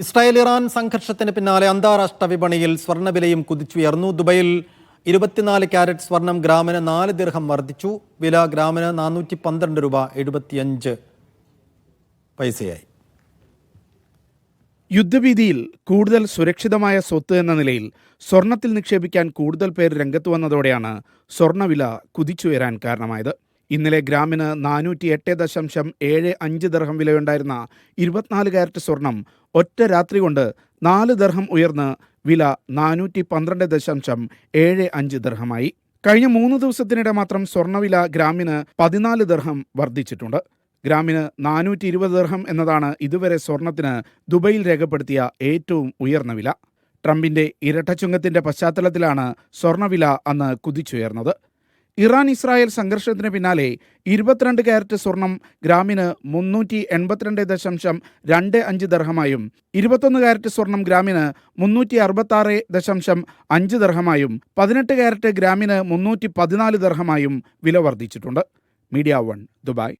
Israel Iran സംഘർഷത്തിന് പിന്നാലെ അന്താരാഷ്ട്ര വിപണിയിൽ സ്വർണ്ണവിലയും കുതിച്ചുയർന്നു. ദുബൈയിൽ 24 ക്യാരറ്റ് സ്വർണം ഗ്രാമിന് 4 ദിർഹം വർദ്ധിച്ചു. വില ഗ്രാമിന് 412 രൂപ 75 പൈസയായി. യുദ്ധഭീതിയിൽ കൂടുതൽ സുരക്ഷിതമായ സ്വത്ത് എന്ന നിലയിൽ സ്വർണത്തിൽ നിക്ഷേപിക്കാൻ കൂടുതൽ പേർ രംഗത്ത് വന്നതോടെയാണ് സ്വർണ്ണവില കുതിച്ചുയരാൻ കാരണമായത്. ഇന്നലെ ഗ്രാമിന് 408.75 ദിർഹം വിലയുണ്ടായിരുന്ന 24 ക്യാരറ്റ് സ്വർണം ഒറ്റ രാത്രി കൊണ്ട് 4 ദിർഹം ഉയർന്ന് വില 412.75 ദിർഹമായി. കഴിഞ്ഞ 3 ദിവസത്തിനിടെ മാത്രം സ്വർണ്ണവില ഗ്രാമിന് 14 ദിർഹം വർദ്ധിച്ചിട്ടുണ്ട്. ഗ്രാമിന് 420 ദിർഹം എന്നതാണ് ഇതുവരെ സ്വർണത്തിന് ദുബൈയിൽ രേഖപ്പെടുത്തിയ ഏറ്റവും ഉയർന്ന വില. ട്രംപിന്റെ ഇരട്ടച്ചുങ്കത്തിന്റെ പശ്ചാത്തലത്തിലാണ് സ്വർണ്ണവില അന്ന് കുതിച്ചുയർന്നത്. ഇറാൻ ഇസ്രായേൽ സംഘർഷത്തിന് പിന്നാലെ 22 ക്യാരറ്റ് സ്വർണം ഗ്രാമിന് 382.25 ദിർഹമായും 21 ക്യാരറ്റ് സ്വർണം ഗ്രാമിന് 366.5 ദിർഹമായും 18 ക്യാരറ്റ് ഗ്രാമിന് 314 ദിർഹമായും വില വർദ്ധിച്ചിട്ടുണ്ട്. Media 1 Dubai.